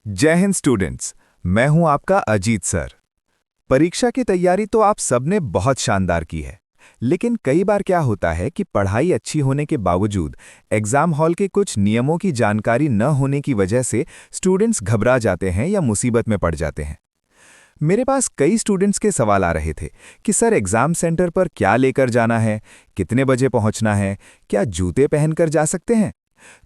जय हिंद स्टूडेंट्स। मैं हूं आपका अजीत सर। परीक्षा की तैयारी तो आप सबने बहुत शानदार की है, लेकिन कई बार क्या होता है कि पढ़ाई अच्छी होने के बावजूद एग्जाम हॉल के कुछ नियमों की जानकारी न होने की वजह से स्टूडेंट्स घबरा जाते हैं या मुसीबत में पड़ जाते हैं। मेरे पास कई स्टूडेंट्स के सवाल आ रहे थे कि सर एग्जाम सेंटर पर क्या लेकर जाना है, कितने बजे पहुंचना है, क्या जूते पहनकर जा सकते हैं।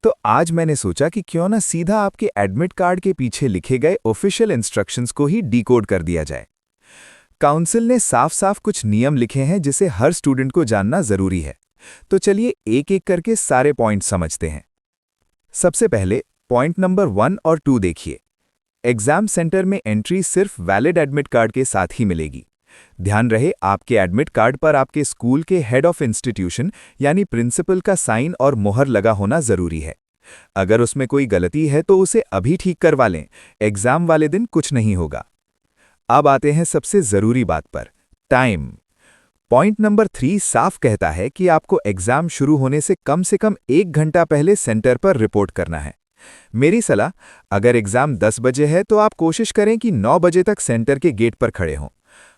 तो आज मैंने सोचा कि क्यों ना सीधा आपके एडमिट कार्ड के पीछे लिखे गए ऑफिशियल इंस्ट्रक्शंस को ही डिकोड कर दिया जाए। काउंसिल ने साफ साफ कुछ नियम लिखे हैं जिसे हर स्टूडेंट को जानना जरूरी है। तो चलिए एक एक करके सारे पॉइंट समझते हैं। सबसे पहले पॉइंट नंबर 1 और 2 देखिए। एग्जाम सेंटर में एंट्री सिर्फ वैलिड एडमिट कार्ड के साथ ही मिलेगी। ध्यान रहे, आपके एडमिट कार्ड पर आपके स्कूल के हेड ऑफ इंस्टीट्यूशन यानी प्रिंसिपल का साइन और मोहर लगा होना जरूरी है। अगर उसमें कोई गलती है तो उसे अभी ठीक करवा लें, एग्जाम वाले दिन कुछ नहीं होगा। अब आते हैं सबसे जरूरी बात पर, टाइम। पॉइंट नंबर 3 साफ कहता है कि आपको एग्जाम शुरू होने से कम 1 घंटा पहले सेंटर पर रिपोर्ट करना है। मेरी सलाह, अगर एग्जाम 10 बजे है तो आप कोशिश करें कि 9 बजे तक सेंटर के गेट पर खड़े हों।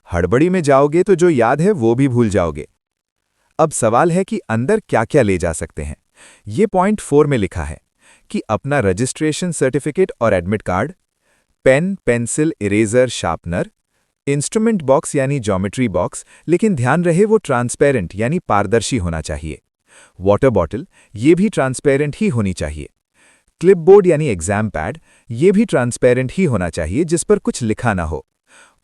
हड़बड़ी में जाओगे तो जो याद है वो भी भूल जाओगे। अब सवाल है कि अंदर क्या क्या ले जा सकते हैं। ये पॉइंट 4 में लिखा है कि अपना रजिस्ट्रेशन सर्टिफिकेट और admit card, pen, pencil, eraser, sharpener, instrument box यानी ज्योमेट्री बॉक्स, लेकिन ध्यान रहे वो ट्रांसपेरेंट यानी पारदर्शी होना चाहिए। वाटर बॉटल, ये भी ट्रांसपेरेंट ही होनी चाहिए। क्लिपबोर्ड यानी एग्जाम पैड, ये भी ट्रांसपेरेंट ही होना चाहिए जिस पर कुछ लिखा ना हो।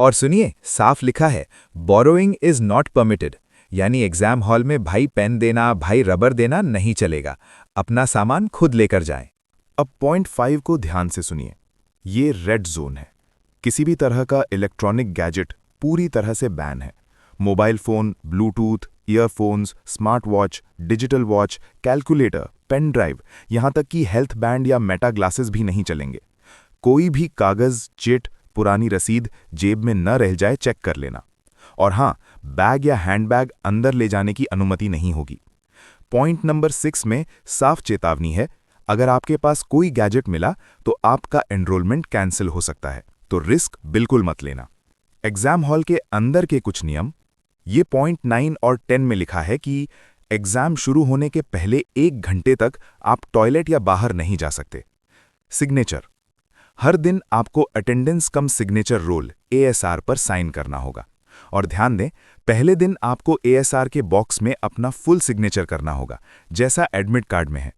और सुनिए, साफ लिखा है बोरोइंग इज नॉट परमिटेड, यानी एग्जाम हॉल में भाई पेन देना, भाई रबर देना नहीं चलेगा। अपना सामान खुद लेकर जाएं। अब पॉइंट 5 को ध्यान से सुनिए। ये रेड जोन है। किसी भी तरह का इलेक्ट्रॉनिक गैजेट पूरी तरह से बैन है। Mobile phone, bluetooth, earphones, smart watch, digital watch, calculator, pen drive, यहां तक कि हेल्थ बैंड या मेटा ग्लासेस भी नहीं चलेंगे। कोई भी कागज, चिट, पुरानी रसीद जेब में न रह जाए, चेक कर लेना। और हां, बैग या हैंडबैग अंदर ले जाने की अनुमति नहीं होगी। पॉइंट नंबर 6 में साफ चेतावनी है, अगर आपके पास कोई गैजेट मिला तो आपका एनरोलमेंट कैंसिल हो सकता है, तो रिस्क बिल्कुल मत लेना। एग्जाम हॉल के अंदर के कुछ नियम, ये पॉइंट 9 और 10 में लिखा है कि एग्जाम शुरू होने के पहले 1 घंटे तक आप टॉयलेट या बाहर नहीं जा सकते। सिग्नेचर, हर दिन आपको अटेंडेंस कम सिग्नेचर रोल ASR पर साइन करना होगा। और ध्यान दें, पहले दिन आपको ASR के बॉक्स में अपना फुल सिग्नेचर करना होगा, जैसा एडमिट कार्ड में है।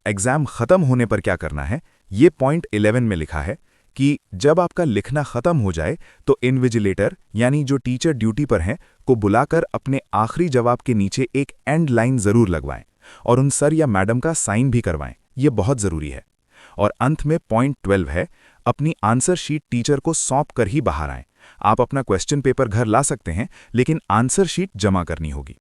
एग्जाम खत्म होने पर क्या करना है, ये पॉइंट 11 में लिखा है कि जब आपका लिखना खत्म हो जाए तो इन्विजिलेटर यानी जो टीचर ड्यूटी पर हैं को बुलाकर अपने आखिरी जवाब के नीचे एक एंड लाइन जरूर लगवाएं और उन सर या मैडम का साइन भी करवाएं, ये बहुत जरूरी है। और अंत में पॉइंट 12 है, अपनी आंसर शीट टीचर को सौंप कर ही बाहर आएं। आप अपना क्वेश्चन पेपर घर ला सकते हैं, लेकिन आंसर शीट जमा करनी होगी।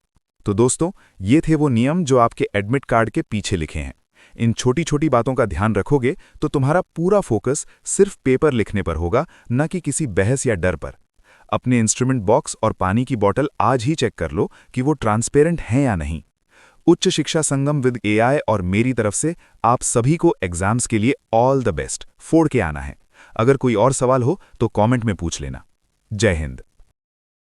तो दोस्तों, ये थे वो नियम जो आपके एडमिट कार्ड के पीछे लिखे हैं। इन छोटी छोटी बातों का ध्यान रखोगे तो तुम्हारा पूरा फोकस सिर्फ पेपर लिखने पर होगा, न कि किसी बहस या डर पर। अपने इंस्ट्रूमेंट बॉक्स और पानी की बोतल आज ही चेक कर लो कि वो ट्रांसपेरेंट हैं या नहीं। उच्च शिक्षा संगम विद AI और मेरी तरफ से आप सभी को एग्जाम्स के लिए ऑल द बेस्ट। फोड़ के आना है। अगर कोई और सवाल हो तो कमेंट में पूछ लेना। जय हिंद।